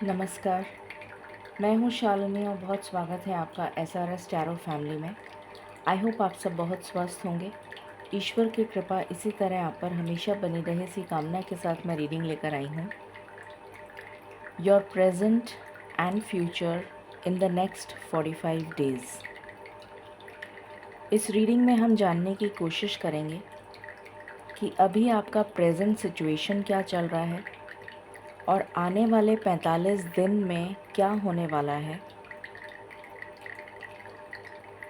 नमस्कार, मैं हूँ शालिनी और बहुत स्वागत है आपका SRS टैरो फैमिली में। आई होप आप सब बहुत स्वस्थ होंगे। ईश्वर की कृपा इसी तरह आप पर हमेशा बनी रहे, इसी कामना के साथ मैं रीडिंग लेकर आई हूँ। Your present and future in the next 45 days. इस रीडिंग में हम जानने की कोशिश करेंगे कि अभी आपका प्रेजेंट सिचुएशन क्या चल रहा है और आने वाले 45 दिन में क्या होने वाला है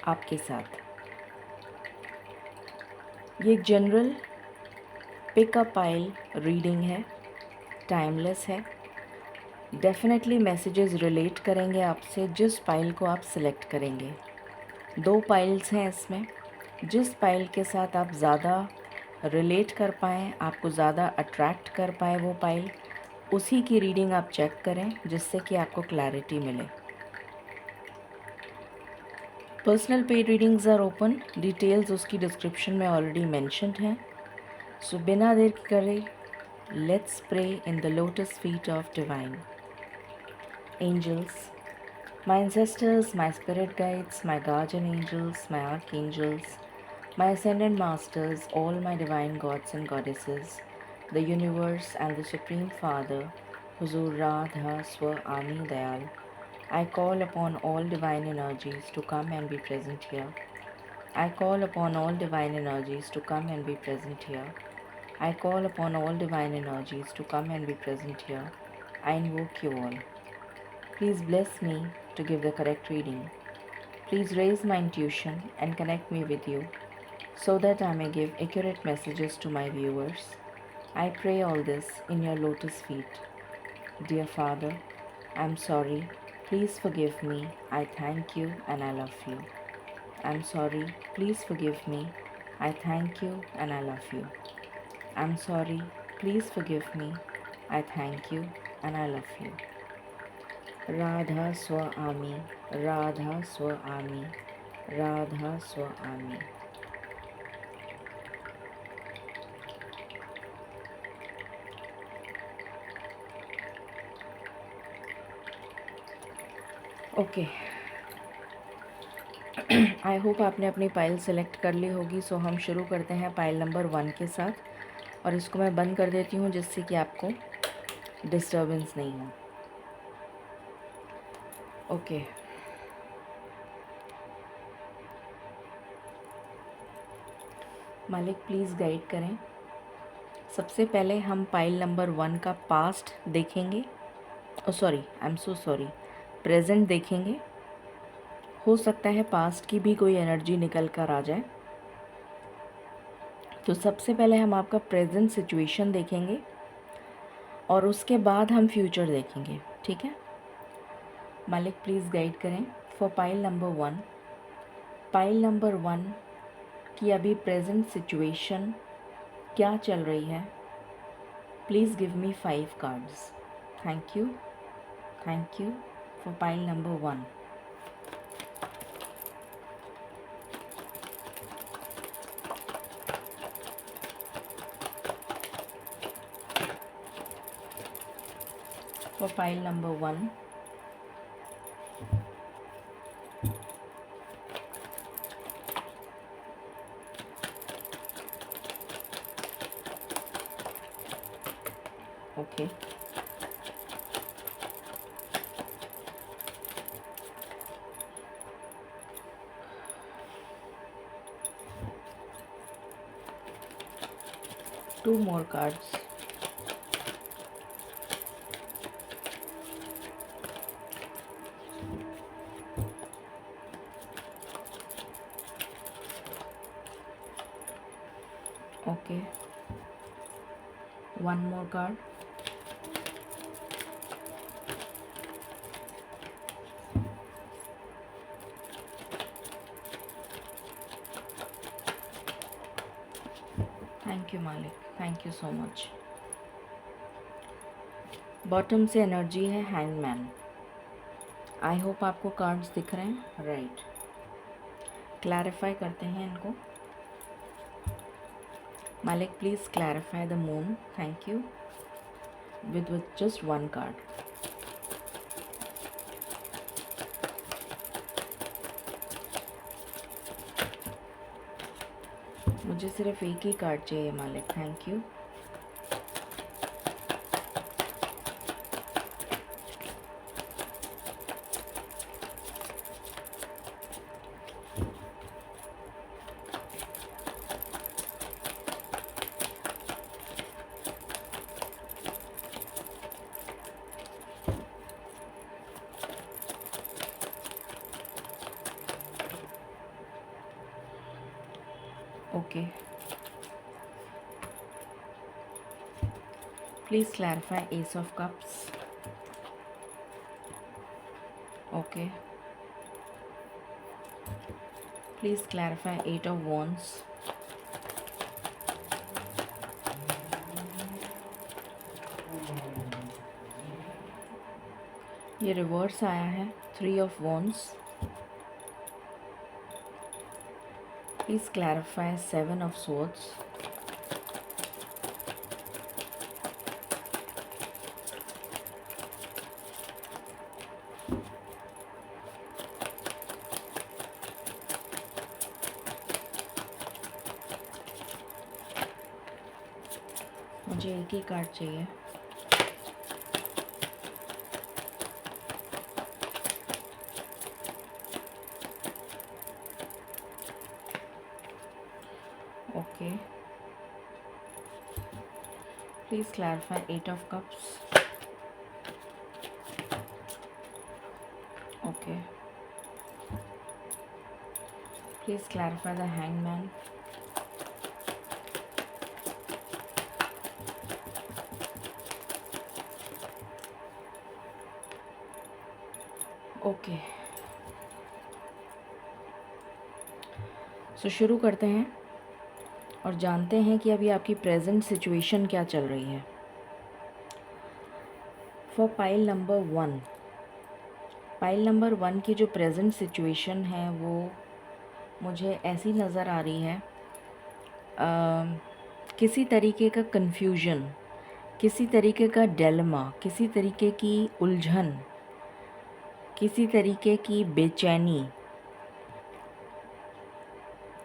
आपके साथ। ये एक जनरल पिकअप पाइल रीडिंग है, टाइमलेस है। डेफिनेटली मैसेजेस रिलेट करेंगे आपसे जिस पाइल को आप सिलेक्ट करेंगे। 2 पाइल्स हैं इसमें। जिस पाइल के साथ आप ज़्यादा रिलेट कर पाएँ, आपको ज़्यादा अट्रैक्ट कर पाए वो पाइल, उसी की रीडिंग आप चेक करें जिससे कि आपको क्लैरिटी मिले। Personal paid readings are open, details उसकी डिस्क्रिप्शन में ऑलरेडी मेंशन्ड हैं। सो बिना देर करे let's pray in the lotus feet of divine. Angels, my ancestors, my spirit guides, my guardian angels, my archangels, my ascended masters, all my divine gods and goddesses, the universe and the Supreme Father, Huzur Radha Swami Dayal, I call upon all divine energies to come and be present here. I call upon all divine energies to come and be present here. I call upon all divine energies to come and be present here. I invoke you all. Please bless me to give the correct reading. Please raise my intuition and connect me with you so that I may give accurate messages to my viewers. I pray all this in your lotus feet. Dear Father, I'm sorry. Please forgive me. I thank you and I love you. I'm sorry. Please forgive me. I thank you and I love you. I'm sorry. Please forgive me. I thank you and I love you. Radha Swami, Radha Swami, Radha Swami. Okay, I hope आपने अपनी pile select कर ली होगी। सो हम शुरू करते हैं pile number 1 के साथ और इसको मैं बंद कर देती हूँ जिससे कि आपको डिस्टर्बेंस नहीं हो। ओके, मालिक प्लीज़ गाइड करें। सबसे पहले हम पाइल नंबर 1 का पास्ट देखेंगे। Sorry, I am so sorry, present देखेंगे। हो सकता है पास्ट की भी कोई एनर्जी निकल कर आ जाए। तो सबसे पहले हम आपका प्रेजेंट सिचुएशन देखेंगे और उसके बाद हम फ्यूचर देखेंगे, ठीक है। मालिक प्लीज़ गाइड करें for pile number 1। Pile number 1 की अभी प्रेजेंट सिचुएशन क्या चल रही है। Please give me 5 cards. Thank you for pile number 1। For pile number 1, okay, two more cards. Okay, 1 more card. Thank you मालिक, thank you so much. Bottom से energy है hangman. I hope आपको cards दिख रहे हैं, right. Clarify करते हैं इनको। मालिक please clarify the moon, thank you, with just 1 card. मुझे सिर्फ एक ही कार्ड चाहिए मालिक, thank you. Okay. Please clarify Ace of Cups. Okay. Please clarify Eight of Wands. ये रिवर्स आया है, Three of Wands. Please clarify Seven of Swords. मुझे एक ही कार्ड चाहिए। Okay, please clarify Eight of Cups. Okay, please clarify the Hangman. Okay, so शुरू करते हैं और जानते हैं कि अभी आपकी प्रेजेंट सिचुएशन क्या चल रही है। For pile number 1, pile number 1 की जो प्रेजेंट सिचुएशन है वो मुझे ऐसी नज़र आ रही है, किसी तरीके का कन्फ्यूजन, किसी तरीके का डिलेमा, किसी तरीके की उलझन, किसी तरीके की बेचैनी,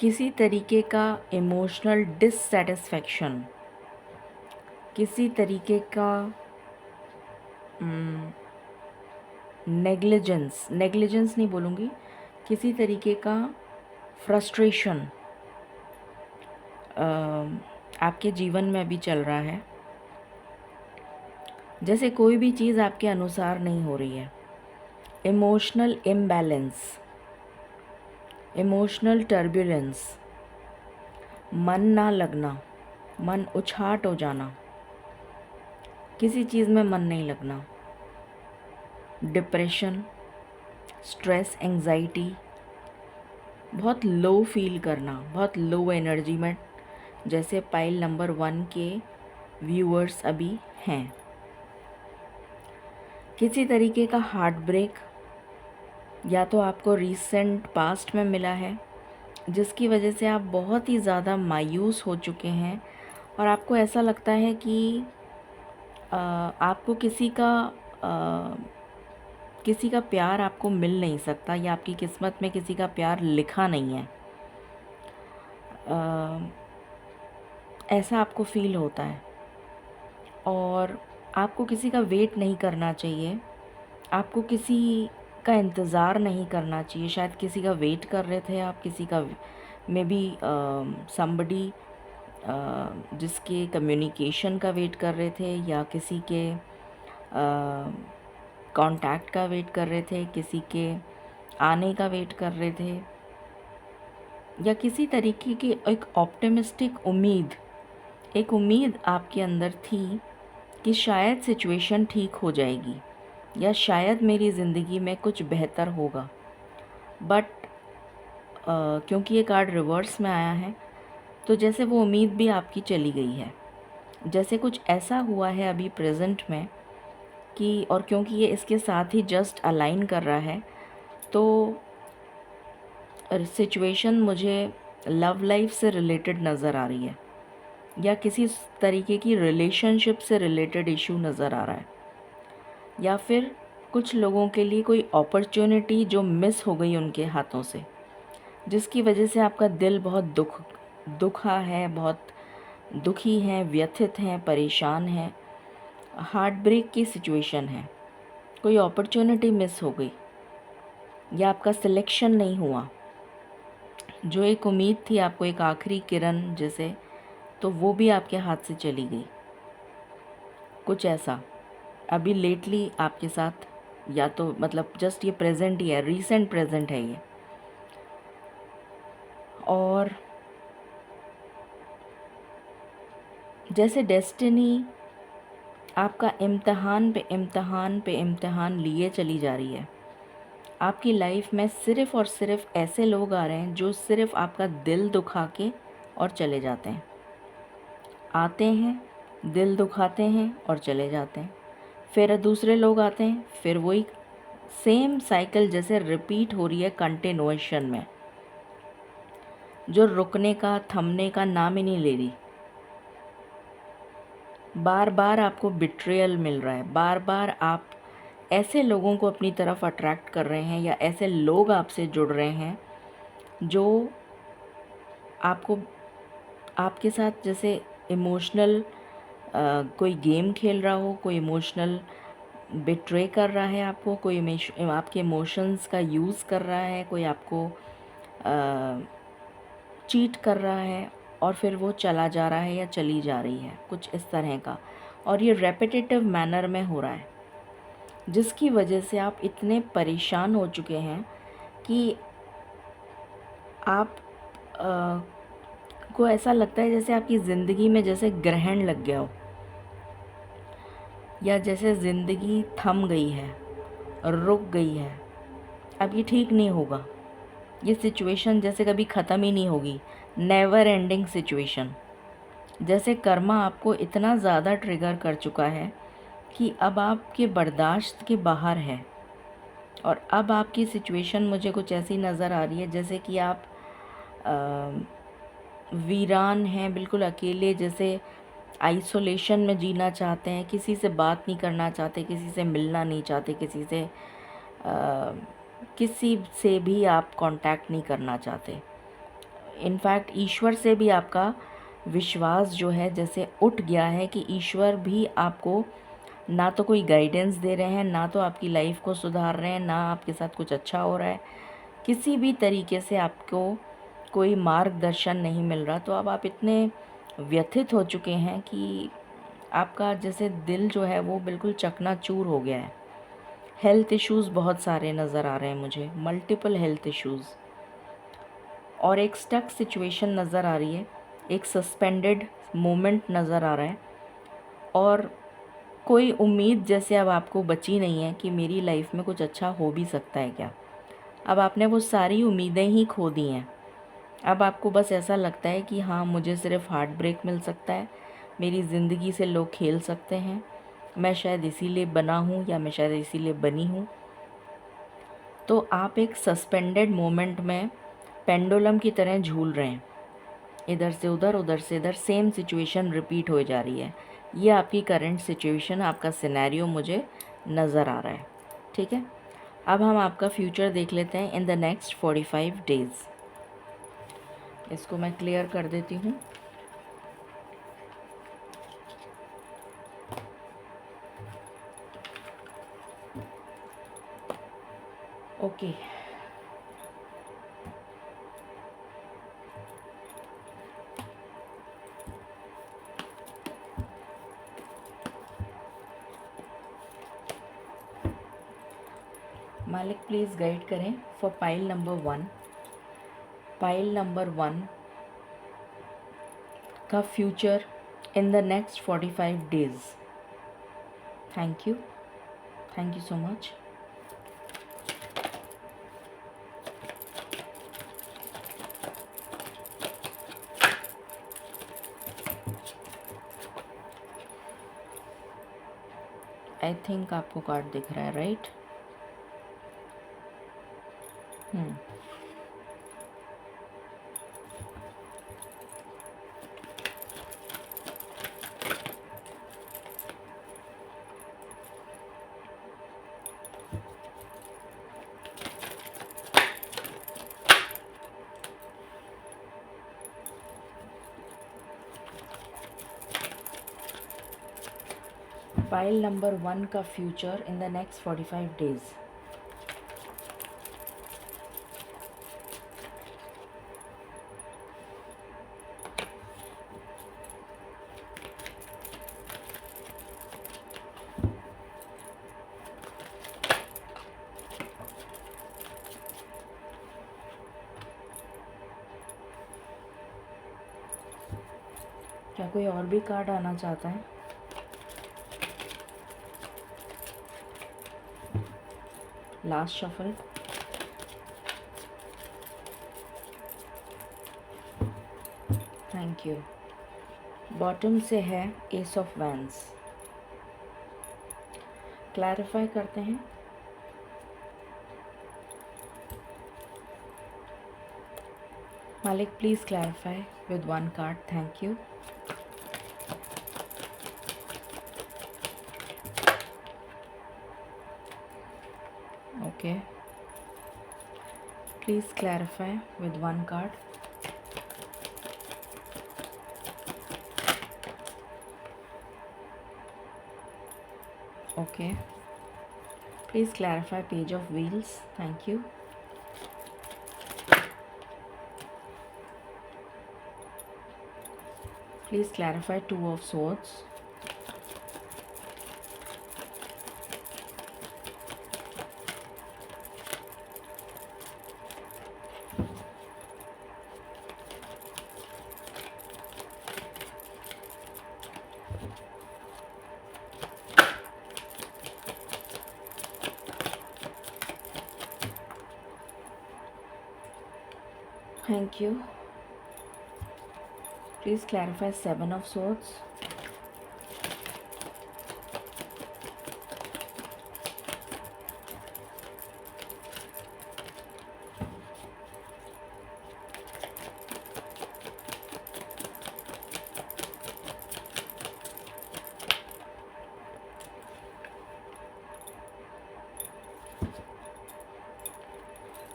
किसी तरीके का इमोशनल डिससेटिस्फैक्शन, किसी तरीके का नेग्लिजेंस नहीं बोलूँगी, किसी तरीके का फ्रस्ट्रेशन आपके जीवन में अभी चल रहा है। जैसे कोई भी चीज़ आपके अनुसार नहीं हो रही है। इमोशनल इम्बैलेंस, इमोशनल टर्बुलेंस, मन ना लगना, मन उछाट हो जाना, किसी चीज़ में मन नहीं लगना, डिप्रेशन, स्ट्रेस, एंजाइटी, बहुत लो फील करना, बहुत लो एनर्जी में, जैसे पाइल नंबर 1 के व्यूअर्स अभी हैं। किसी तरीके का हार्ट ब्रेक या तो आपको रीसेंट पास्ट में मिला है, जिसकी वजह से आप बहुत ही ज़्यादा मायूस हो चुके हैं और आपको ऐसा लगता है कि आपको किसी का प्यार आपको मिल नहीं सकता या आपकी किस्मत में किसी का प्यार लिखा नहीं है। ऐसा आपको फील होता है और आपको किसी का वेट नहीं करना चाहिए, आपको किसी का इंतज़ार नहीं करना चाहिए। शायद किसी का वेट कर रहे थे आप, किसी का मे बी समबडी जिसके कम्युनिकेशन का वेट कर रहे थे या किसी के कांटेक्ट का वेट कर रहे थे, किसी के आने का वेट कर रहे थे या किसी तरीके की एक ऑप्टिमिस्टिक उम्मीद, एक उम्मीद आपके अंदर थी कि शायद सिचुएशन ठीक हो जाएगी या शायद मेरी ज़िंदगी में कुछ बेहतर होगा। बट क्योंकि ये कार्ड रिवर्स में आया है तो जैसे वो उम्मीद भी आपकी चली गई है, जैसे कुछ ऐसा हुआ है अभी प्रेजेंट में कि, और क्योंकि ये इसके साथ ही जस्ट अलाइन कर रहा है तो सिचुएशन मुझे लव लाइफ से रिलेटेड नज़र आ रही है या किसी तरीके की रिलेशनशिप से रिलेटेड इशू नज़र आ रहा है या फिर कुछ लोगों के लिए कोई अपॉर्चुनिटी जो मिस हो गई उनके हाथों से, जिसकी वजह से आपका दिल बहुत दुखा है, बहुत दुखी हैं, व्यथित हैं, परेशान हैं, हार्ट ब्रेक की सिचुएशन है, कोई अपॉर्चुनिटी मिस हो गई या आपका सिलेक्शन नहीं हुआ, जो एक उम्मीद थी आपको, एक आखिरी किरण जैसे, तो वो भी आपके हाथ से चली गई। कुछ ऐसा अभी लेटली आपके साथ, या तो मतलब जस्ट ये प्रेजेंट ही है, रीसेंट प्रेजेंट है ये। और जैसे डेस्टिनी आपका इम्तहान पे इम्तहान पे इम्तहान लिए चली जा रही है। आपकी लाइफ में सिर्फ़ और सिर्फ ऐसे लोग आ रहे हैं जो सिर्फ़ आपका दिल दुखा के और चले जाते हैं। आते हैं, दिल दुखाते हैं और चले जाते हैं। फिर दूसरे लोग आते हैं, फिर वही सेम साइकिल जैसे रिपीट हो रही है कंटिन्यूएशन में, जो रुकने का, थमने का नाम ही नहीं ले रही। बार बार आपको बिट्रेयल मिल रहा है, बार बार आप ऐसे लोगों को अपनी तरफ अट्रैक्ट कर रहे हैं या ऐसे लोग आपसे जुड़ रहे हैं जो आपको, आपके साथ जैसे इमोशनल कोई गेम खेल रहा हो, कोई इमोशनल बिट्रे कर रहा है आपको, कोई आपके इमोशंस का यूज़ कर रहा है, कोई आपको चीट कर रहा है और फिर वो चला जा रहा है या चली जा रही है, कुछ इस तरह का। और ये रेपिटेटिव मैनर में हो रहा है, जिसकी वजह से आप इतने परेशान हो चुके हैं कि आप को ऐसा लगता है जैसे आपकी ज़िंदगी में जैसे ग्रहण लग गया हो, या जैसे ज़िंदगी थम गई है, रुक गई है, अब ये ठीक नहीं होगा, ये सिचुएशन जैसे कभी ख़त्म ही नहीं होगी, नेवर एंडिंग सिचुएशन। जैसे कर्मा आपको इतना ज़्यादा ट्रिगर कर चुका है कि अब आपके बर्दाश्त के बाहर है। और अब आपकी सिचुएशन मुझे कुछ ऐसी नज़र आ रही है जैसे कि आप वीरान हैं, बिल्कुल अकेले, जैसे आइसोलेशन में जीना चाहते हैं, किसी से बात नहीं करना चाहते, किसी से मिलना नहीं चाहते, किसी से भी आप कांटेक्ट नहीं करना चाहते। इनफैक्ट ईश्वर से भी आपका विश्वास जो है जैसे उठ गया है कि ईश्वर भी आपको ना तो कोई गाइडेंस दे रहे हैं, ना तो आपकी लाइफ को सुधार रहे हैं, ना आपके साथ कुछ अच्छा हो रहा है, किसी भी तरीके से आपको कोई मार्गदर्शन नहीं मिल रहा। तो अब आप इतने व्यथित हो चुके हैं कि आपका जैसे दिल जो है वो बिल्कुल चकनाचूर हो गया है। हेल्थ इश्यूज़ बहुत सारे नज़र आ रहे हैं मुझे, मल्टीपल हेल्थ इश्यूज़, और एक स्टक सिचुएशन नज़र आ रही है, एक सस्पेंडेड मोमेंट नज़र आ रहा है, और कोई उम्मीद जैसे अब आपको बची नहीं है कि मेरी लाइफ में कुछ अच्छा हो भी सकता है क्या। अब आपने वो सारी उम्मीदें ही खो दी हैं। अब आपको बस ऐसा लगता है कि हाँ, मुझे सिर्फ हार्ट ब्रेक मिल सकता है, मेरी ज़िंदगी से लोग खेल सकते हैं, मैं शायद इसीलिए बना हूँ या मैं शायद इसीलिए बनी हूँ। तो आप एक सस्पेंडेड मोमेंट में पेंडुलम की तरह झूल रहे हैं, इधर से उधर, उधर से इधर, सेम सिचुएशन रिपीट हो जा रही है। ये आपकी करंट सिचुएशन, आपका सिनेरियो मुझे नज़र आ रहा है। ठीक है, अब हम आपका फ्यूचर देख लेते हैं इन द नेक्स्ट 45 डेज़। इसको मैं क्लियर कर देती हूँ। ओके, मालिक प्लीज़ गाइड करें for pile number 1। Pile number 1 का future in the next 45 days. Thank you so much. I think आपको कार्ड दिख रहा है, राइट? पाइल नंबर 1 का future in the next 45 days. क्या कोई और भी कार्ड आना चाहता है? Last shuffle. Thank you. Bottom से है एस ऑफ वैंड्स। क्लैरिफाई करते हैं। मालिक please clarify with 1 card. Thank you. Okay, please clarify with 1 card. Okay, please clarify page of wheels. Thank you. Please clarify 2 of swords. Thank you. Please clarify 7 of swords.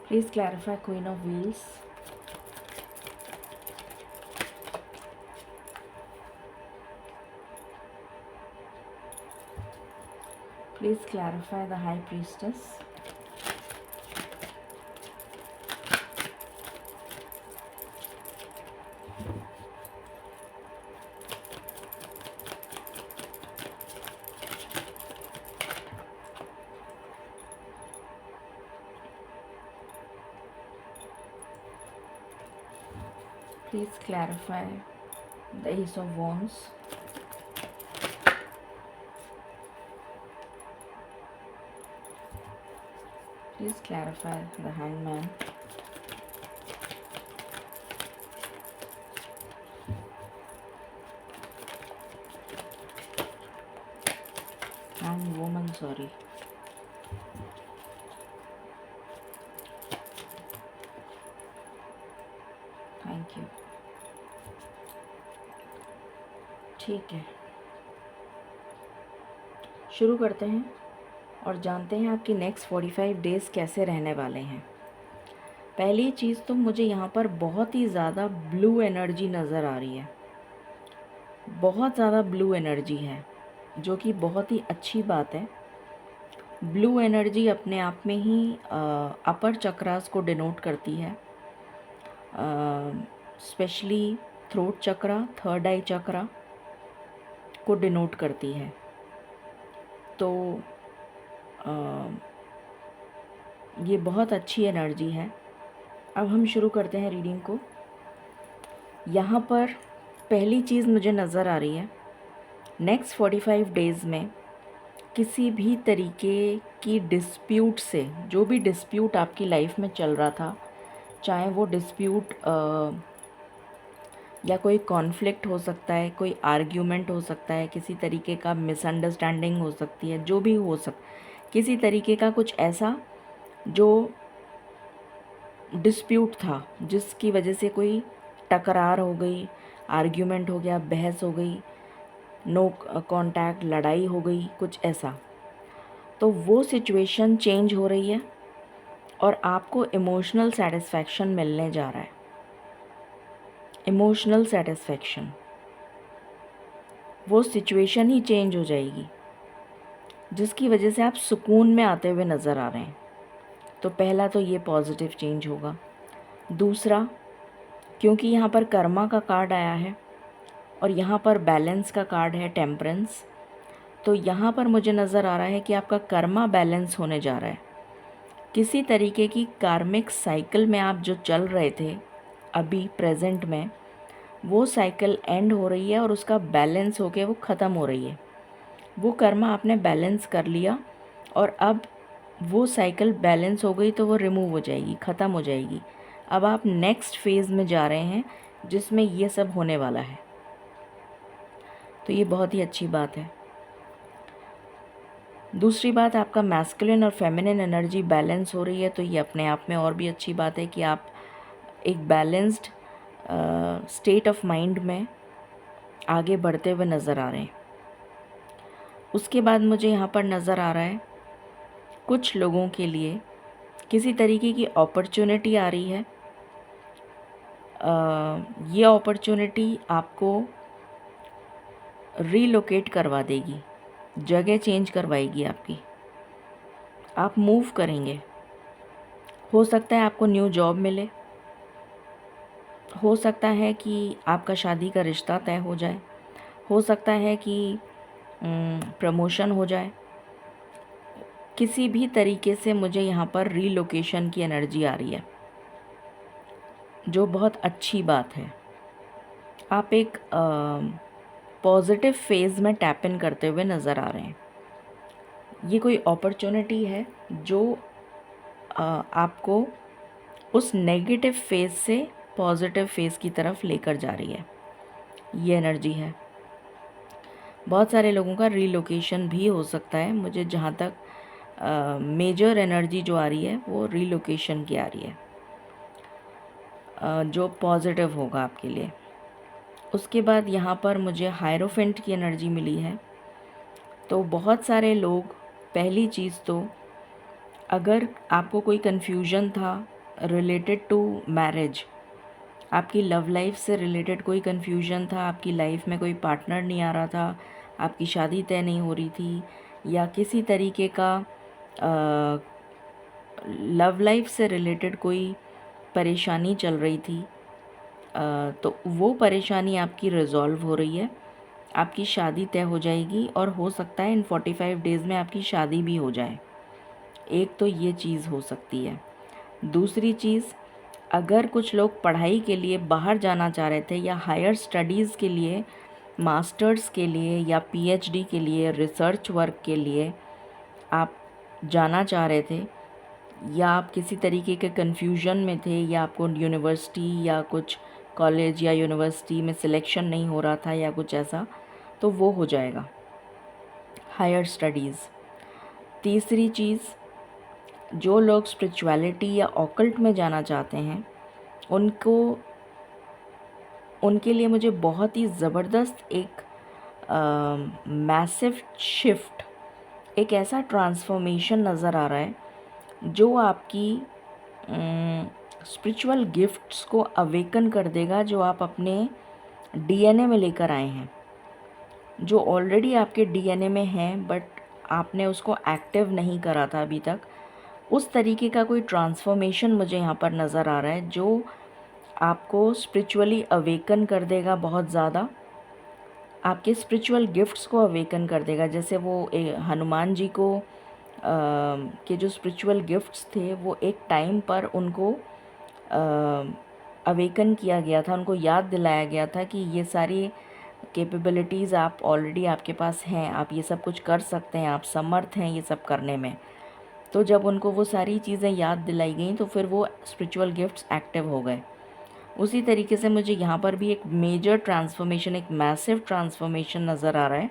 Please clarify Queen of Wheels. Please clarify the High Priestess. Please clarify the Ace of Wands. Please clarify the Hangman. Hangwoman, sorry. Thank you. ठीक है, शुरू करते हैं और जानते हैं आपके next 45 days कैसे रहने वाले हैं। पहली चीज़ तो मुझे यहाँ पर बहुत ही ज़्यादा ब्लू एनर्जी नज़र आ रही है। बहुत ज़्यादा ब्लू एनर्जी है, जो कि बहुत ही अच्छी बात है। ब्लू एनर्जी अपने आप में ही अपर चक्रास को डिनोट करती है, स्पेशली थ्रोट चक्रा, थर्ड आई चक्रा को डिनोट करती है। तो ये बहुत अच्छी एनर्जी है। अब हम शुरू करते हैं रीडिंग को। यहाँ पर पहली चीज़ मुझे नज़र आ रही है, नेक्स्ट 45 डेज़ में किसी भी तरीके की डिस्प्यूट से, जो भी डिस्प्यूट आपकी लाइफ में चल रहा था, चाहे वो डिस्प्यूट या कोई कॉन्फ्लिक्ट हो सकता है, कोई आर्ग्यूमेंट हो सकता है, किसी तरीके का मिसअंडरस्टैंडिंग हो सकती है, जो भी हो किसी तरीके का कुछ ऐसा जो डिस्प्यूट था, जिसकी वजह से कोई टकरार हो गई, आर्ग्यूमेंट हो गया, बहस हो गई, नो कांटेक्ट, लड़ाई हो गई, कुछ ऐसा, तो वो सिचुएशन चेंज हो रही है और आपको इमोशनल सेटिस्फैक्शन मिलने जा रहा है। इमोशनल सेटिस्फैक्शन, वो सिचुएशन ही चेंज हो जाएगी। जिसकी वजह से आप सुकून में आते हुए नज़र आ रहे हैं। तो पहला तो ये पॉजिटिव चेंज होगा। दूसरा, क्योंकि यहाँ पर कर्मा का कार्ड आया है और यहाँ पर बैलेंस का कार्ड है, टेम्परेंस, तो यहाँ पर मुझे नज़र आ रहा है कि आपका कर्मा बैलेंस होने जा रहा है। किसी तरीके की कार्मिक साइकिल में आप जो चल रहे थे अभी प्रेजेंट में, वो साइकिल एंड हो रही है और उसका बैलेंस होके वो ख़त्म हो रही है। वो कर्मा आपने बैलेंस कर लिया और अब वो साइकिल बैलेंस हो गई तो वो रिमूव हो जाएगी, ख़त्म हो जाएगी। अब आप नेक्स्ट फेज़ में जा रहे हैं जिसमें ये सब होने वाला है। तो ये बहुत ही अच्छी बात है। दूसरी बात, आपका मैस्कुलिन और फेमिनिन एनर्जी बैलेंस हो रही है, तो ये अपने आप में और भी अच्छी बात है कि आप एक बैलेंस्ड स्टेट ऑफ माइंड में आगे बढ़ते हुए नज़र आ रहे हैं। उसके बाद मुझे यहाँ पर नज़र आ रहा है कुछ लोगों के लिए किसी तरीके की अपॉर्चुनिटी आ रही है। ये अपॉर्चुनिटी आपको रीलोकेट करवा देगी, जगह चेंज करवाएगी आपकी, आप मूव करेंगे। हो सकता है आपको न्यू जॉब मिले, हो सकता है कि आपका शादी का रिश्ता तय हो जाए, हो सकता है कि प्रमोशन हो जाए। किसी भी तरीके से मुझे यहाँ पर रीलोकेशन की एनर्जी आ रही है, जो बहुत अच्छी बात है। आप एक पॉजिटिव फेज़ में टैप इन करते हुए नज़र आ रहे हैं। ये कोई अपॉर्चुनिटी है जो आपको उस नेगेटिव फेज़ से पॉजिटिव फेज़ की तरफ लेकर जा रही है। ये एनर्जी है। बहुत सारे लोगों का रीलोकेशन भी हो सकता है। मुझे जहाँ तक मेजर एनर्जी जो आ रही है वो रीलोकेशन की आ रही है, जो पॉजिटिव होगा आपके लिए। उसके बाद यहाँ पर मुझे हायरोफेंट की एनर्जी मिली है। तो बहुत सारे लोग, पहली चीज़ तो अगर आपको कोई कन्फ्यूजन था रिलेटेड टू मैरिज, आपकी लव लाइफ से रिलेटेड कोई कन्फ्यूजन था, आपकी लाइफ में कोई पार्टनर नहीं आ रहा था, आपकी शादी तय नहीं हो रही थी, या किसी तरीके का लव लाइफ से रिलेटेड कोई परेशानी चल रही थी, तो वो परेशानी आपकी रिज़ॉल्व हो रही है। आपकी शादी तय हो जाएगी और हो सकता है इन 45 डेज़ में आपकी शादी भी हो जाए। एक तो ये चीज़ हो सकती है। दूसरी चीज़, अगर कुछ लोग पढ़ाई के लिए बाहर जाना चाह रहे थे या हायर स्टडीज़ के लिए, मास्टर्स के लिए या पीएचडी के लिए, रिसर्च वर्क के लिए आप जाना चाह रहे थे, या आप किसी तरीके के कन्फ्यूजन में थे, या आपको यूनिवर्सिटी या कुछ कॉलेज या यूनिवर्सिटी में सिलेक्शन नहीं हो रहा था या कुछ ऐसा, तो वो हो जाएगा, हायर स्टडीज़। तीसरी चीज़, जो लोग स्पिरिचुअलिटी या ऑकल्ट में जाना चाहते हैं उनके लिए मुझे बहुत ही ज़बरदस्त एक मैसिव शिफ्ट, एक ऐसा ट्रांसफॉर्मेशन नज़र आ रहा है जो आपकी स्पिरिचुअल गिफ्ट्स को अवेकन कर देगा, जो आप अपने डीएनए में लेकर आए हैं, जो ऑलरेडी आपके डीएनए में हैं बट आपने उसको एक्टिव नहीं करा था अभी तक। उस तरीके का कोई ट्रांसफॉर्मेशन मुझे यहाँ पर नज़र आ रहा है जो आपको स्पिरिचुअली अवेकन कर देगा, बहुत ज़्यादा आपके स्पिरिचुअल गिफ्ट्स को अवेकन कर देगा। जैसे वो हनुमान जी को के जो स्पिरिचुअल गिफ्ट्स थे वो एक टाइम पर उनको अवेकन किया गया था, उनको याद दिलाया गया था कि ये सारी कैपेबिलिटीज़ आप ऑलरेडी आपके पास हैं, आप ये सब कुछ कर सकते हैं, आप समर्थ हैं ये सब करने में। तो जब उनको वो सारी चीज़ें याद दिलाई गई तो फिर वो स्पिरिचुअल गिफ्ट्स एक्टिव हो गए। उसी तरीके से मुझे यहाँ पर भी एक मेजर ट्रांसफॉर्मेशन, एक मैसिव ट्रांसफॉर्मेशन नज़र आ रहा है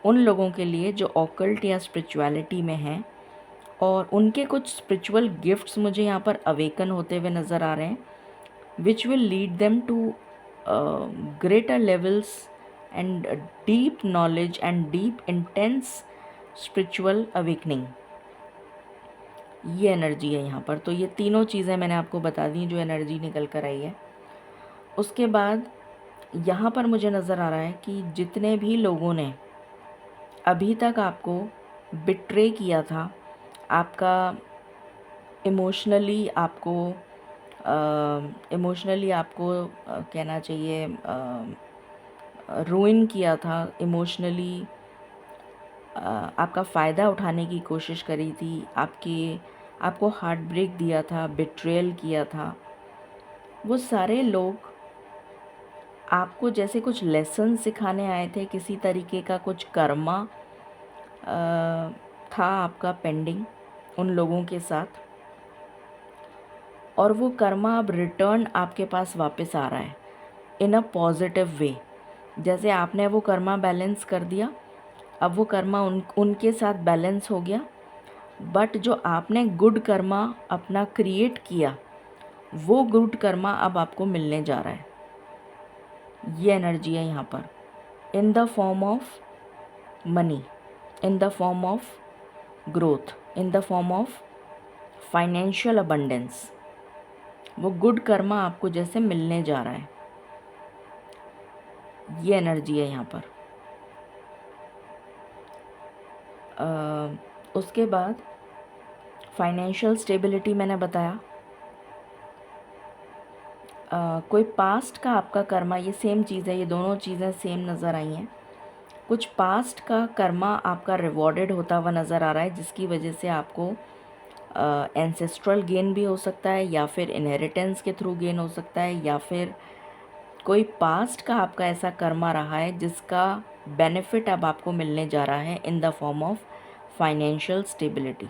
उन लोगों के लिए जो ऑकल्ट या स्पिरिचुअलिटी में हैं, और उनके कुछ स्पिरिचुअल गिफ्ट्स मुझे यहाँ पर अवेकन होते हुए नज़र आ रहे हैं, which will lead them to greater levels and deep knowledge and deep intense spiritual awakening। ये एनर्जी है यहाँ पर। तो ये तीनों चीज़ें मैंने आपको बता दी जो एनर्जी निकल कर आई है। उसके बाद यहाँ पर मुझे नज़र आ रहा है कि जितने भी लोगों ने अभी तक आपको बिट्रे किया था, आपका इमोशनली आपको कहना चाहिए रूइन किया था, इमोशनली आपका फ़ायदा उठाने की कोशिश करी थी, आपको हार्ट ब्रेक दिया था, बिट्रेयल किया था, वो सारे लोग आपको जैसे कुछ लेसन सिखाने आए थे। किसी तरीके का कुछ कर्मा था आपका पेंडिंग उन लोगों के साथ, और वो कर्मा अब रिटर्न आपके पास वापस आ रहा है इन अ पॉजिटिव वे। जैसे आपने वो कर्मा बैलेंस कर दिया, अब वो कर्मा उनके साथ बैलेंस हो गया, बट जो आपने गुड कर्मा अपना क्रिएट किया, वो गुड कर्मा अब आपको मिलने जा रहा है। ये एनर्जी है यहाँ पर, in the form of money, in the form of growth, in the form of financial abundance. वो गुड कर्मा आपको जैसे मिलने जा रहा है, ये एनर्जी है यहाँ पर। उसके बाद फाइनेंशियल स्टेबिलिटी मैंने बताया। कोई पास्ट का आपका कर्मा, ये सेम चीज़ है, ये दोनों चीज़ें सेम नज़र आई हैं। कुछ पास्ट का कर्मा आपका रिवॉर्डेड होता हुआ नज़र आ रहा है, जिसकी वजह से आपको एंसेस्ट्रल गेन भी हो सकता है, या फिर इनहेरिटेंस के थ्रू गेन हो सकता है, या फिर कोई पास्ट का आपका ऐसा कर्मा रहा है जिसका बेनिफिट अब आपको मिलने जा रहा है in the form of financial stability.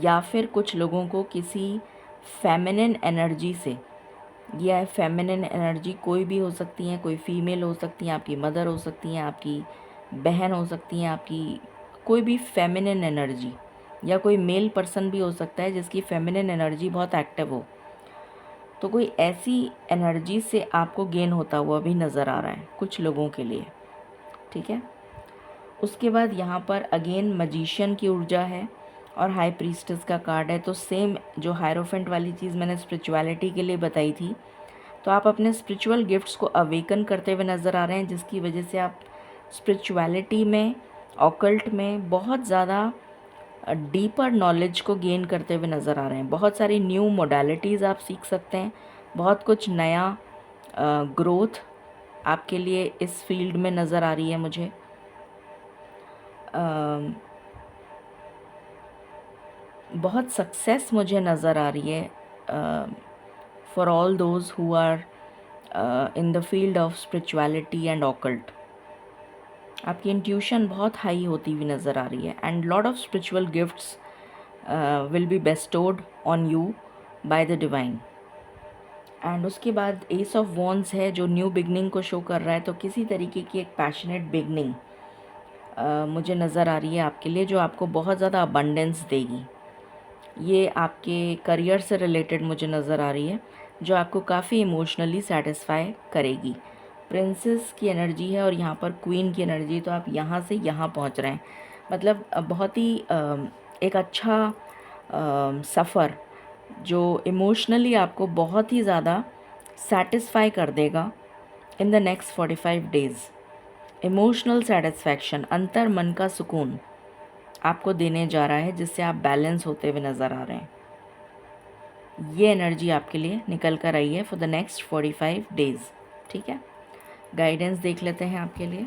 या फिर कुछ लोगों को किसी फेमिनिन एनर्जी से, यह फेमिनिन एनर्जी कोई भी हो सकती है, कोई फीमेल हो सकती है, आपकी मदर हो सकती हैं, आपकी बहन हो सकती हैं, आपकी कोई भी फेमिनिन एनर्जी, या कोई मेल पर्सन भी हो सकता है जिसकी फेमिनिन एनर्जी बहुत एक्टिव हो, तो कोई ऐसी एनर्जी से आपको गेन होता हुआ भी नज़र आ रहा है कुछ लोगों के लिए। ठीक है। उसके बाद यहाँ पर अगेन मजिशियन की ऊर्जा है और हाई प्रीस्टेस का कार्ड है। तो सेम जो हायरोफेंट वाली चीज़ मैंने स्पिरिचुअलिटी के लिए बताई थी, तो आप अपने स्पिरिचुअल गिफ्ट्स को अवेकन करते हुए नज़र आ रहे हैं, जिसकी वजह से आप स्पिरिचुअलिटी में, ऑकल्ट में बहुत ज़्यादा डीपर नॉलेज को गेन करते हुए नज़र आ रहे हैं। बहुत सारी न्यू मोडालिटीज़ आप सीख सकते हैं, बहुत कुछ नया ग्रोथ आपके लिए इस फील्ड में नज़र आ रही है मुझे। बहुत सक्सेस मुझे नज़र आ रही है for all those who are in the field of spirituality and occult. आपकी इंट्यूशन बहुत हाई होती हुई नज़र आ रही है, and lot of spiritual gifts will be bestowed on you by the divine. And उसके बाद एस ऑफ वॉन्ड्स है जो न्यू बिगनिंग को शो कर रहा है। तो किसी तरीके की एक पैशनेट बिगनिंग मुझे नज़र आ रही है आपके लिए, जो आपको बहुत ज़्यादा अबंडेंस देगी। ये आपके करियर से रिलेटेड मुझे नज़र आ रही है, जो आपको काफ़ी इमोशनली सेटिस्फाई करेगी। प्रिंसेस की एनर्जी है और यहाँ पर क्वीन की एनर्जी, तो आप यहाँ से यहाँ पहुँच रहे हैं, मतलब बहुत ही एक अच्छा सफ़र जो इमोशनली आपको बहुत ही ज़्यादा सेटिस्फाई कर देगा in the next 45 days. Emotional satisfaction, अंतर मन का सुकून आपको देने जा रहा है, जिससे आप बैलेंस होते हुए नज़र आ रहे हैं। ये एनर्जी आपके लिए निकल कर आई है फॉर द नेक्स्ट 45 डेज़। ठीक है, गाइडेंस देख लेते हैं आपके लिए।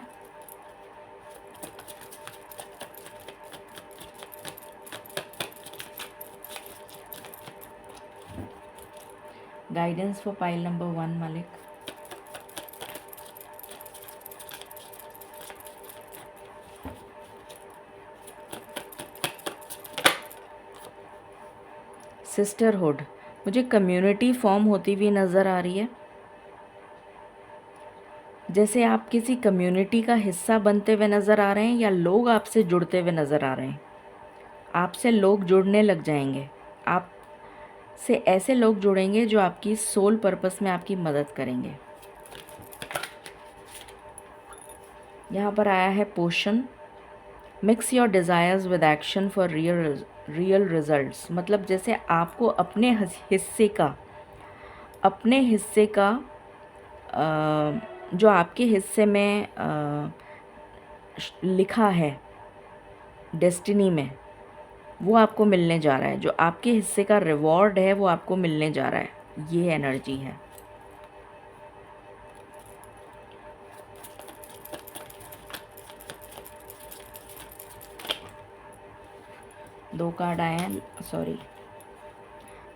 गाइडेंस फॉर पाइल नंबर 1 मालिक। सिस्टरहुड, मुझे कम्युनिटी फॉर्म होती हुई नज़र आ रही है, जैसे आप किसी कम्युनिटी का हिस्सा बनते हुए नज़र आ रहे हैं, या लोग आपसे जुड़ते हुए नज़र आ रहे हैं। आपसे लोग जुड़ने लग जाएंगे, आप से ऐसे लोग जुड़ेंगे जो आपकी सोल पर्पस में आपकी मदद करेंगे। यहाँ पर आया है potion, mix your desires with action for real results. मतलब जैसे आपको अपने हिस्से का जो आपके हिस्से में लिखा है, डेस्टिनी में, वो आपको मिलने जा रहा है। जो आपके हिस्से का रिवॉर्ड है वो आपको मिलने जा रहा है। ये एनर्जी है। दो कार्ड आए हैं, sorry.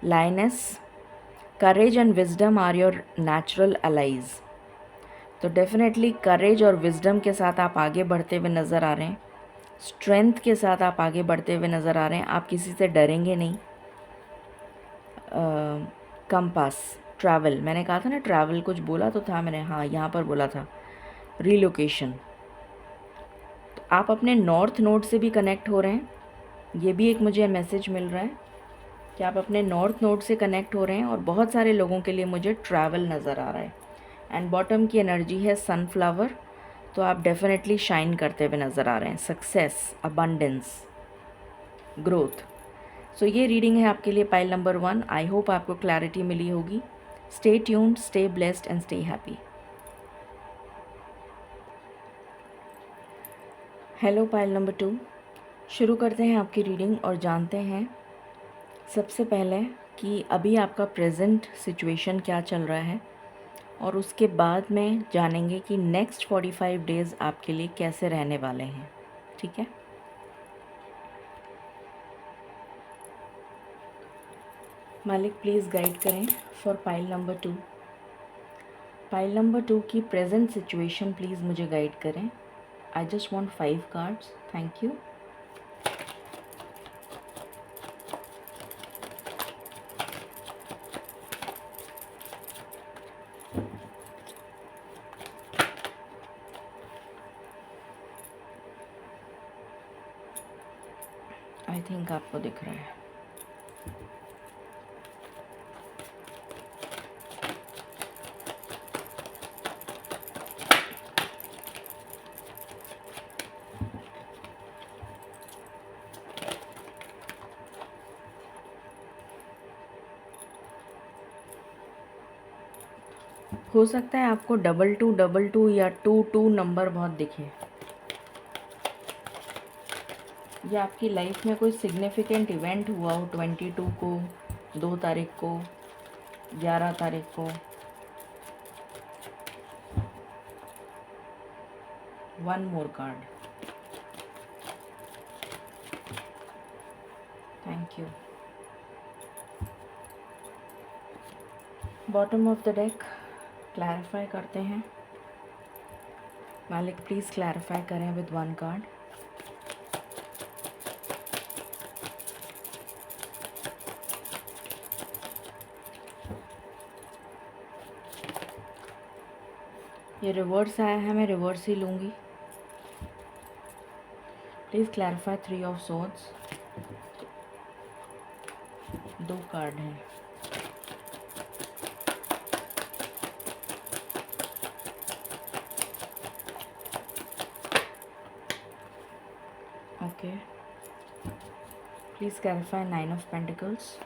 Lioness, courage and wisdom are your natural allies. तो डेफिनेटली करेज और विजडम के साथ आप आगे बढ़ते हुए नज़र आ रहे हैं। स्ट्रेंथ के साथ आप आगे बढ़ते हुए नज़र आ रहे हैं। आप किसी से डरेंगे नहीं। कंपास, ट्रैवल, मैंने कहा था ना ट्रैवल, कुछ बोला तो था मैंने, हाँ यहाँ पर बोला था रीलोकेशन। तो आप अपने नॉर्थ नोड से भी कनेक्ट हो रहे हैं। ये भी एक मुझे मैसेज मिल रहा है कि आप अपने नॉर्थ नोड से कनेक्ट हो रहे हैं। और बहुत सारे लोगों के लिए मुझे ट्रैवल नज़र आ रहा है। एंड बॉटम की एनर्जी है सनफ्लावर। तो आप डेफिनेटली शाइन करते हुए नज़र आ रहे हैं। Success, abundance, growth. सो ये रीडिंग है आपके लिए पाइल नंबर 1। आई होप आपको क्लैरिटी मिली होगी। Stay tuned, stay blessed and stay happy. Hello pile number 2, शुरू करते हैं आपकी रीडिंग और जानते हैं सबसे पहले कि अभी आपका प्रेजेंट सिचुएशन क्या चल रहा है, और उसके बाद में जानेंगे कि नेक्स्ट 45 डेज़ आपके लिए कैसे रहने वाले हैं। ठीक है, मालिक प्लीज़ गाइड करें for pile number 2। Pile number 2 की प्रेजेंट सिचुएशन प्लीज़ मुझे गाइड करें। I just want 5 cards, thank you. I think आपको दिख रहा है। हो सकता है आपको 2222 या 22 नंबर बहुत दिखे। या आपकी लाइफ में कोई सिग्निफिकेंट इवेंट हुआ हो 22 को, 2 तारीख को, 11 तारीख को। 1 more card, thank you. Bottom of the deck clarify करते हैं। मालिक प्लीज़ क्लैरिफाई करें विद 1 कार्ड। ये रिवर्स आया है, मैं रिवर्स ही लूँगी। Please clarify 3 of swords. 2 card हैं। Okay, please clarify 9 of pentacles.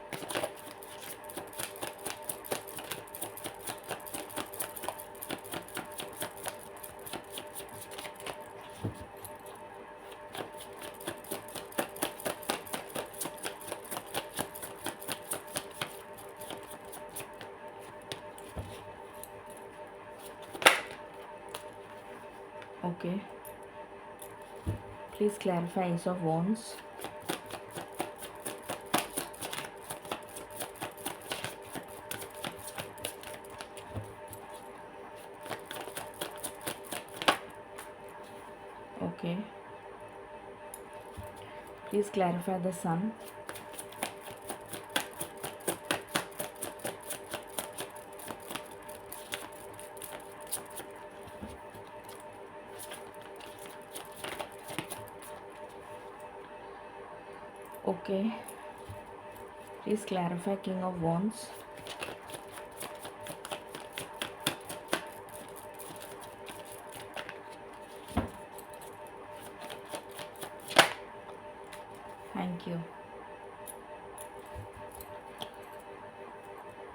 Okay, please clarify ace of wands. Okay, please clarify the sun. Okay, please clarify king of wands. Thank you.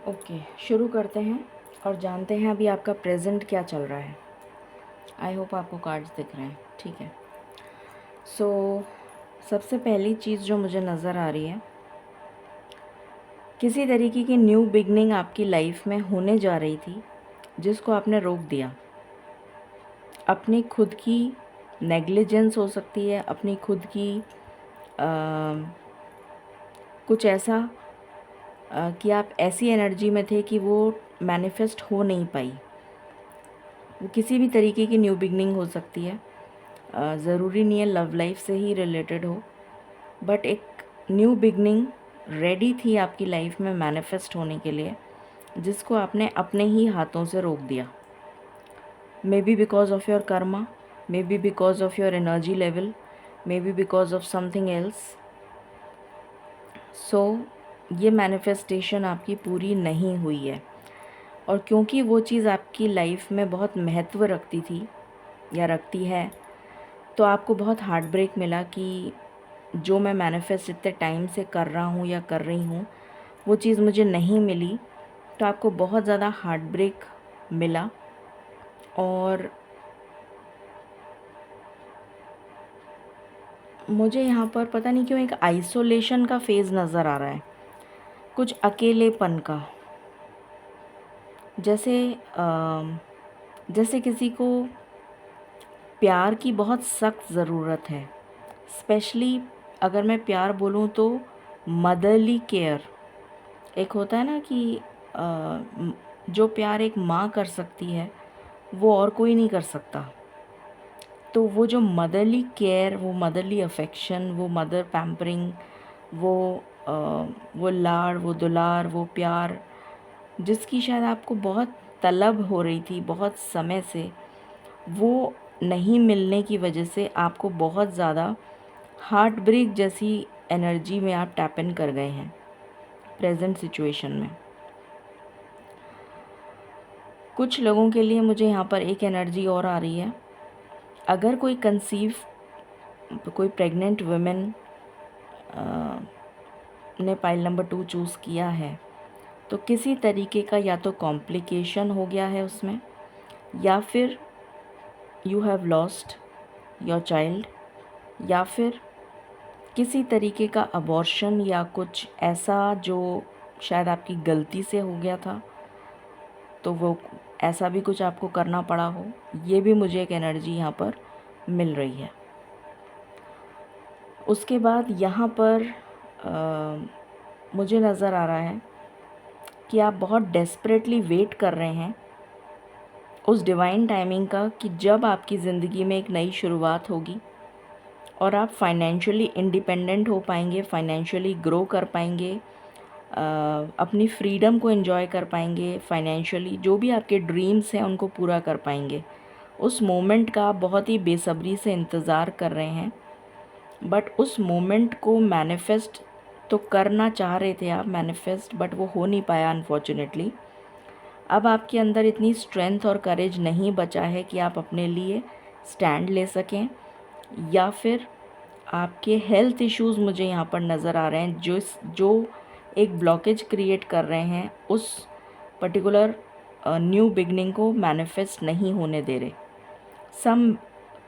Okay, शुरू करते हैं और जानते हैं अभी आपका प्रेजेंट क्या चल रहा है। आई होप आपको कार्ड्स दिख रहे हैं। ठीक है, सो सबसे पहली चीज़ जो मुझे नज़र आ रही है, किसी तरीके की न्यू बिगनिंग आपकी लाइफ में होने जा रही थी जिसको आपने रोक दिया। अपनी खुद की नेग्लिजेंस हो सकती है, अपनी खुद की कुछ ऐसा कि आप ऐसी एनर्जी में थे कि वो मैनिफेस्ट हो नहीं पाई। वो किसी भी तरीके की न्यू बिगनिंग हो सकती है, ज़रूरी नहीं है लव लाइफ से ही रिलेटेड हो, बट एक न्यू बिगनिंग रेडी थी आपकी लाइफ में मैनिफेस्ट होने के लिए, जिसको आपने अपने ही हाथों से रोक दिया। Maybe because of your karma, maybe because of your energy level, maybe because of something else. So ये मैनिफेस्टेशन आपकी पूरी नहीं हुई है, और क्योंकि वो चीज़ आपकी लाइफ में बहुत महत्व रखती थी या रखती है, तो आपको बहुत हार्ट ब्रेक मिला कि जो मैं मैनिफेस्ट इतने टाइम से कर रहा हूँ या कर रही हूँ वो चीज़ मुझे नहीं मिली। तो आपको बहुत ज़्यादा हार्ट ब्रेक मिला, और मुझे यहाँ पर पता नहीं क्यों एक आइसोलेशन का फेज़ नज़र आ रहा है, कुछ अकेलेपन का। जैसे किसी को प्यार की बहुत सख्त ज़रूरत है, स्पेशली अगर मैं प्यार बोलूँ तो मदरली केयर। एक होता है ना कि जो प्यार एक माँ कर सकती है वो और कोई नहीं कर सकता। तो वो जो मदरली केयर, वो मदरली अफेक्शन, वो मदर पैम्परिंग, वो लाड़, वो दुलार, वो प्यार, जिसकी शायद आपको बहुत तलब हो रही थी बहुत समय से, वो नहीं मिलने की वजह से आपको बहुत ज़्यादा हार्ट ब्रेक जैसी एनर्जी में आप टैप इन कर गए हैं प्रेजेंट सिचुएशन में। कुछ लोगों के लिए मुझे यहाँ पर एक एनर्जी और आ रही है। अगर कोई कोई प्रेग्नेंट वुमेन ने पाइल नंबर 2 चूज़ किया है, तो किसी तरीके का या तो कॉम्प्लिकेशन हो गया है उसमें, या फिर you have lost your child, या फिर किसी तरीके का अबॉर्शन या कुछ ऐसा जो शायद आपकी गलती से हो गया था, तो वो ऐसा भी कुछ आपको करना पड़ा हो। ये भी मुझे एक एनर्जी यहाँ पर मिल रही है। उसके बाद यहाँ पर मुझे नज़र आ रहा है कि आप बहुत डेस्परेटली वेट कर रहे हैं उस डिवाइन टाइमिंग का, कि जब आपकी ज़िंदगी में एक नई शुरुआत होगी और आप फाइनेंशियली इंडिपेंडेंट हो पाएंगे, फाइनेंशियली ग्रो कर पाएंगे, अपनी फ्रीडम को एंजॉय कर पाएंगे, फाइनेंशियली जो भी आपके ड्रीम्स हैं उनको पूरा कर पाएंगे। उस मोमेंट का आप बहुत ही बेसब्री से इंतज़ार कर रहे हैं, बट उस मोमेंट को मैनिफेस्ट तो करना चाह रहे थे आप मैनिफेस्ट, बट वो हो नहीं पाया अनफॉर्चुनेटली। अब आपके अंदर इतनी स्ट्रेंथ और करेज नहीं बचा है कि आप अपने लिए स्टैंड ले सकें, या फिर आपके हेल्थ इश्यूज़ मुझे यहाँ पर नज़र आ रहे हैं जो एक ब्लॉकेज क्रिएट कर रहे हैं, उस पर्टिकुलर न्यू बिगनिंग को मैनिफेस्ट नहीं होने दे रहे। Some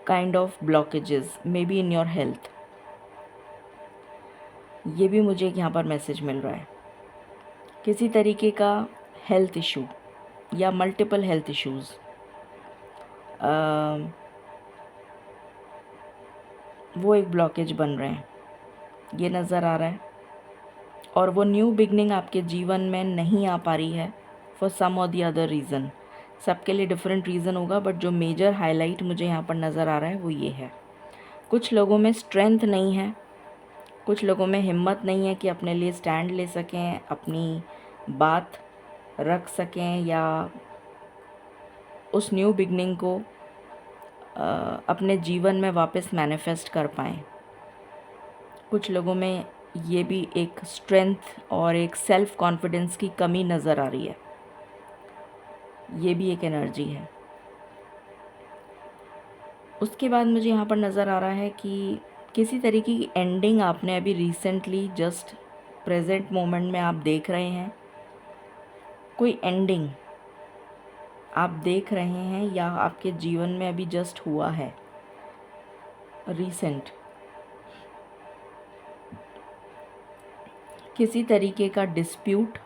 kind of blockages may be in your health, ये भी मुझे यहाँ पर मैसेज मिल रहा है। किसी तरीके का हेल्थ इशू या मल्टीपल हेल्थ इश्यूज़, वो एक ब्लॉकेज बन रहे हैं, ये नज़र आ रहा है। और वो न्यू बिगनिंग आपके जीवन में नहीं आ पा रही है फॉर सम और दी अदर रीज़न। सबके लिए डिफरेंट रीज़न होगा, बट जो मेजर हाईलाइट मुझे यहाँ पर नज़र आ रहा है वो ये है। कुछ लोगों में स्ट्रेंथ नहीं है, कुछ लोगों में हिम्मत नहीं है कि अपने लिए स्टैंड ले सकें, अपनी बात रख सकें, या उस न्यू बिगनिंग को अपने जीवन में वापस मैनिफेस्ट कर पाएँ। कुछ लोगों में ये भी एक स्ट्रेंथ और एक सेल्फ कॉन्फिडेंस की कमी नज़र आ रही है, ये भी एक एनर्जी है। उसके बाद मुझे यहाँ पर नज़र आ रहा है कि किसी तरीके की एंडिंग आपने अभी रिसेंटली जस्ट प्रेजेंट मोमेंट में आप देख रहे हैं। कोई एंडिंग आप देख रहे हैं या आपके जीवन में अभी जस्ट हुआ है रिसेंट। किसी तरीके का dispute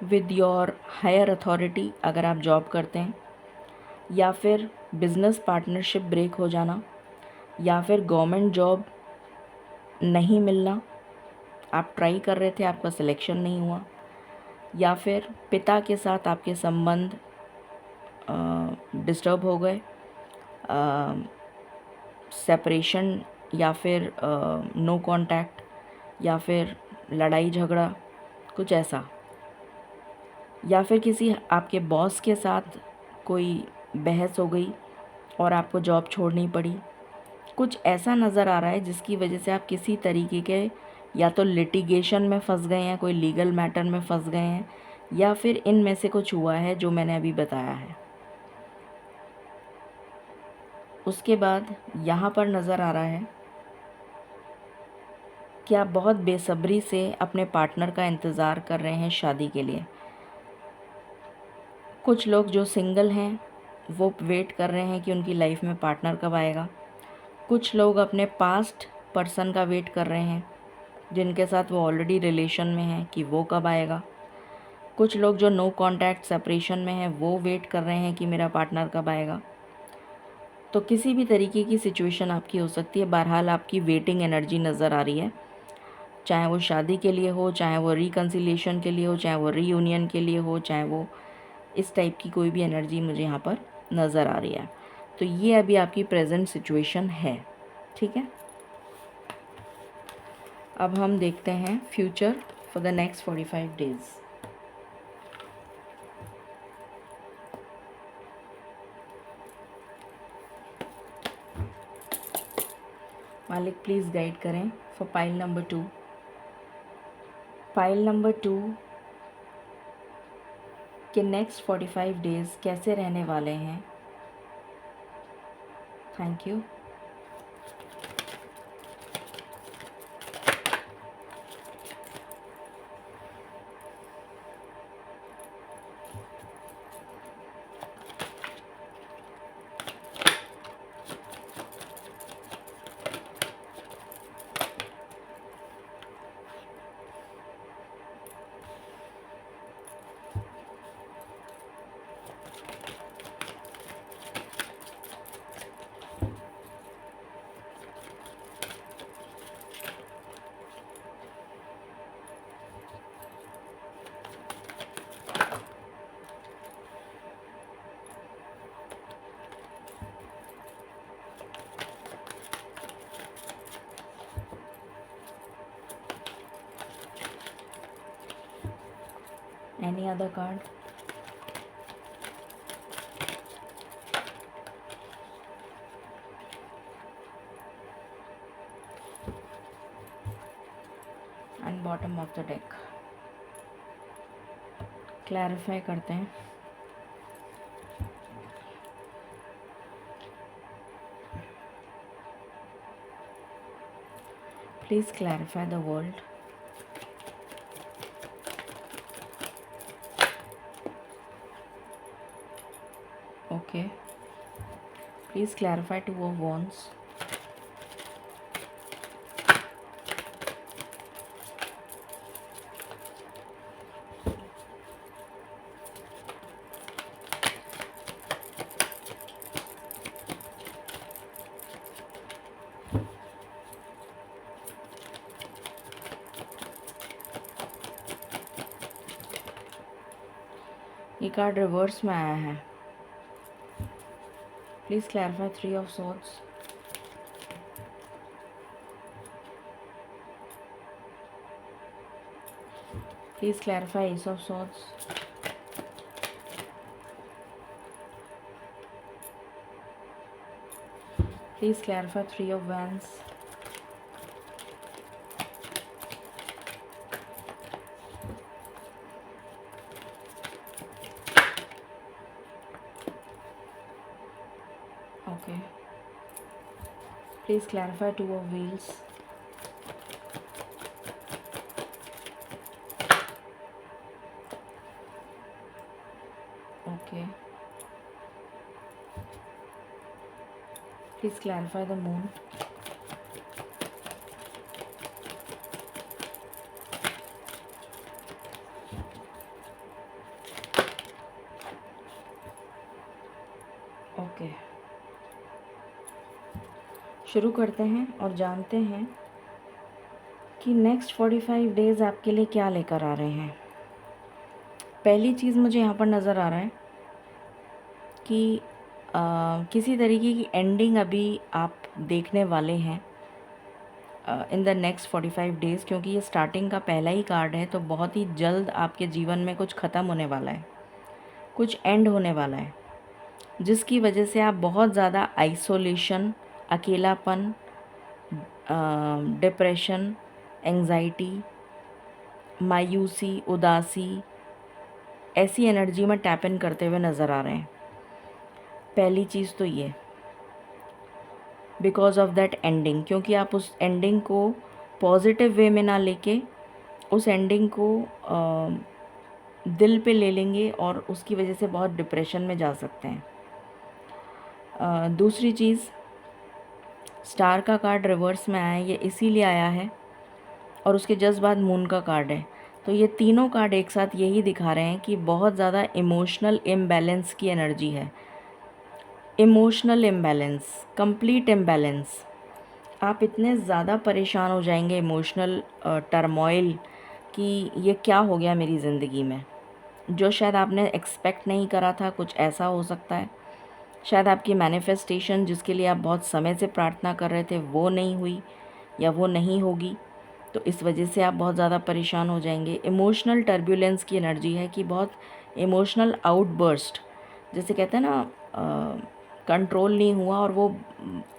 with your higher authority अगर आप जॉब करते हैं, या फिर बिज़नेस पार्टनरशिप ब्रेक हो जाना, या फिर गवर्नमेंट जॉब नहीं मिलना, आप ट्राई कर रहे थे आपका सिलेक्शन नहीं हुआ, या फिर पिता के साथ आपके संबंध डिस्टर्ब हो गए, सेपरेशन, या फिर नो कांटेक्ट, या फिर लड़ाई झगड़ा, कुछ ऐसा, या फिर किसी आपके बॉस के साथ कोई बहस हो गई और आपको जॉब छोड़नी पड़ी, कुछ ऐसा नज़र आ रहा है जिसकी वजह से आप किसी तरीके के या तो लिटिगेशन में फंस गए हैं, कोई लीगल मैटर में फंस गए हैं, या फिर इनमें से कुछ हुआ है जो मैंने अभी बताया है। उसके बाद यहाँ पर नज़र आ रहा है कि आप बहुत बेसब्री से अपने पार्टनर का इंतज़ार कर रहे हैं शादी के लिए। कुछ लोग जो सिंगल हैं वो वेट कर रहे हैं कि उनकी लाइफ में पार्टनर कब आएगा। कुछ लोग अपने पास्ट पर्सन का वेट कर रहे हैं जिनके साथ वो ऑलरेडी रिलेशन में हैं कि वो कब आएगा। कुछ लोग जो नो कांटेक्ट सेपरेशन में हैं वो वेट कर रहे हैं कि मेरा पार्टनर कब आएगा। तो किसी भी तरीके की सिचुएशन आपकी हो सकती है। बहरहाल आपकी वेटिंग एनर्जी नज़र आ रही है, चाहे वो शादी के लिए हो, चाहे वो रिकन्सिलिएशन के लिए हो, चाहे वो रीयूनियन के लिए हो, चाहे वो इस टाइप की कोई भी एनर्जी मुझे यहाँ पर नज़र आ रही है। तो ये अभी आपकी प्रेजेंट सिचुएशन है, ठीक है। अब हम देखते हैं future for the next 45 days. मालिक प्लीज़ गाइड करें for pile number 2। Pile number 2 के नेक्स्ट 45 डेज़ कैसे रहने वाले हैं। Thank you. Any other card? And bottom of the deck. Clarify करते हैं। Please clarify the world. Okay, please clarify Two of Wands. ये कार्ड रिवर्स में आया है। Please clarify Three of Swords. Please clarify Ace of Swords. Please clarify Three of Wands. Okay. Please clarify Two of Wheels. Okay. Please clarify the Moon. शुरू करते हैं और जानते हैं कि नेक्स्ट 45 डेज़ आपके लिए क्या लेकर आ रहे हैं। पहली चीज़ मुझे यहाँ पर नज़र आ रहा है कि किसी तरीके की एंडिंग अभी आप देखने वाले हैं इन द नेक्स्ट 45 डेज़, क्योंकि ये स्टार्टिंग का पहला ही कार्ड है। तो बहुत ही जल्द आपके जीवन में कुछ ख़त्म होने वाला है, कुछ एंड होने वाला है, जिसकी वजह से आप बहुत ज़्यादा आइसोलेशन, अकेलापन, डिप्रेशन, एंजाइटी, मायूसी, उदासी, ऐसी एनर्जी में टैप इन करते हुए नज़र आ रहे हैं। पहली चीज़ तो ये बिकॉज ऑफ दैट एंडिंग, क्योंकि आप उस एंडिंग को पॉजिटिव वे में ना लेके उस एंडिंग को दिल पे ले लेंगे और उसकी वजह से बहुत डिप्रेशन में जा सकते हैं। दूसरी चीज़, स्टार का कार्ड रिवर्स में आया है, ये इसीलिए आया है, और उसके जस्ट बाद मून का कार्ड है। तो ये तीनों कार्ड एक साथ यही दिखा रहे हैं कि बहुत ज़्यादा इमोशनल इम्बैलेंस की एनर्जी है। Emotional imbalance, complete imbalance. आप इतने ज़्यादा परेशान हो जाएंगे, इमोशनल टर्मोइल, कि ये क्या हो गया मेरी ज़िंदगी में, जो शायद आपने एक्सपेक्ट नहीं करा था। कुछ ऐसा हो सकता है, शायद आपकी मैनिफेस्टेशन जिसके लिए आप बहुत समय से प्रार्थना कर रहे थे वो नहीं हुई या वो नहीं होगी, तो इस वजह से आप बहुत ज़्यादा परेशान हो जाएंगे। इमोशनल टर्बुलेंस की एनर्जी है कि बहुत इमोशनल आउटबर्स्ट, जैसे कहते हैं ना, कंट्रोल नहीं हुआ और वो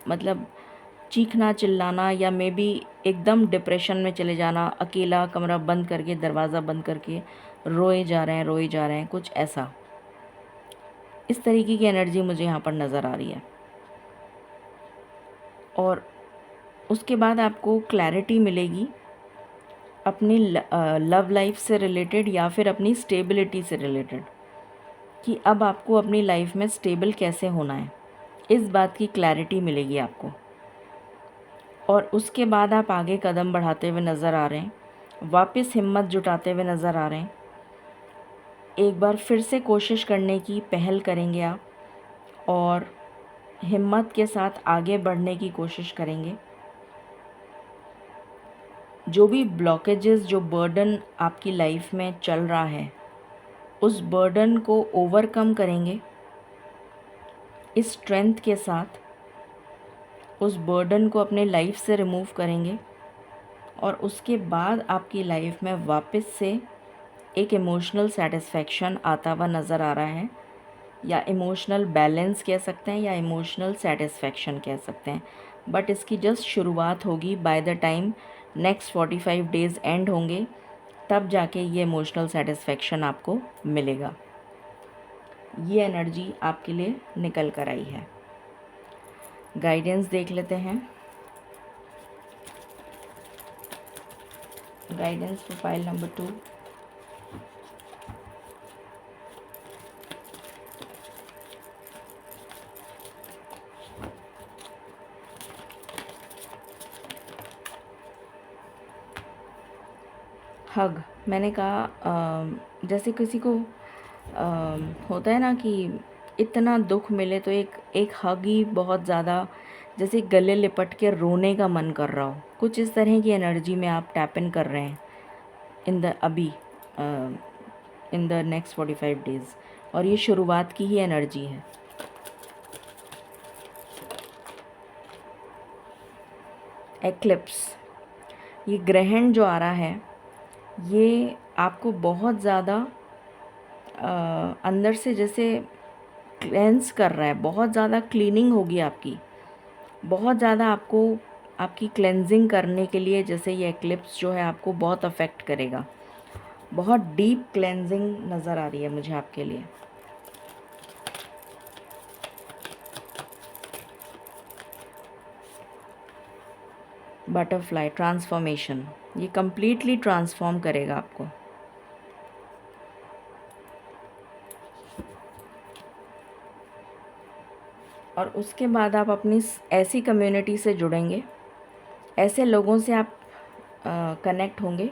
मतलब चीखना, चिल्लाना, या मे बी एकदम डिप्रेशन में चले जाना, अकेला कमरा बंद करके, दरवाज़ा बंद करके रोए जा रहे हैं, कुछ ऐसा। इस तरीके की एनर्जी मुझे यहाँ पर नज़र आ रही है। और उसके बाद आपको क्लैरिटी मिलेगी अपनी लव लाइफ से रिलेटेड या फिर अपनी स्टेबिलिटी से रिलेटेड, कि अब आपको अपनी लाइफ में स्टेबल कैसे होना है, इस बात की क्लैरिटी मिलेगी आपको। और उसके बाद आप आगे कदम बढ़ाते हुए नज़र आ रहे हैं, वापस हिम्मत जुटाते हुए नज़र आ रहे हैं। एक बार फिर से कोशिश करने की पहल करेंगे आप, और हिम्मत के साथ आगे बढ़ने की कोशिश करेंगे। जो भी ब्लॉकेजेस, जो बर्डन आपकी लाइफ में चल रहा है, उस बर्डन को ओवरकम करेंगे इस स्ट्रेंथ के साथ। उस बर्डन को अपने लाइफ से रिमूव करेंगे, और उसके बाद आपकी लाइफ में वापस से एक इमोशनल सेटिस्फैक्शन आता हुआ नज़र आ रहा है, या इमोशनल बैलेंस कह सकते हैं, या इमोशनल सेटिस्फैक्शन कह सकते हैं। बट इसकी जस्ट शुरुआत होगी। By the time next 45 days and होंगे, तब जाके ये इमोशनल सेटिस्फैक्शन आपको मिलेगा। ये एनर्जी आपके लिए निकल कर आई है। गाइडेंस देख लेते हैं। Guidance profile number 2। हग, मैंने कहा जैसे किसी को होता है ना कि इतना दुख मिले तो एक हग ही बहुत ज़्यादा, जैसे गले लिपट के रोने का मन कर रहा हो, कुछ इस तरह की एनर्जी में आप टैप इन कर रहे हैं इन द नेक्स्ट 45 डेज़। और ये शुरुआत की ही एनर्जी है। एक्लिप्स, ये ग्रहण जो आ रहा है, ये आपको बहुत ज़्यादा अंदर से जैसे क्लेंस कर रहा है, बहुत ज़्यादा क्लीनिंग होगी आपकी, बहुत ज़्यादा आपको आपकी क्लेंजिंग करने के लिए, जैसे ये एक्लिप्स जो है आपको बहुत अफेक्ट करेगा। बहुत डीप क्लेंजिंग नज़र आ रही है मुझे आपके लिए। बटरफ्लाई, ट्रांसफॉर्मेशन, ये कम्प्लीटली ट्रांसफॉर्म करेगा आपको। और उसके बाद आप अपनी ऐसी कम्युनिटी से जुड़ेंगे, ऐसे लोगों से आप कनेक्ट होंगे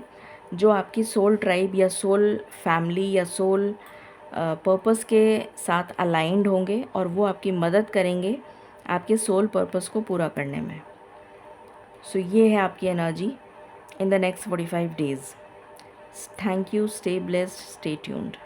जो आपकी सोल ट्राइब या सोल फैमिली या सोल पर्पस के साथ अलाइंड होंगे, और वो आपकी मदद करेंगे आपके सोल पर्पस को पूरा करने में। सो ये है आपकी energy in the next 45 days. Thank you. Stay blessed. Stay tuned.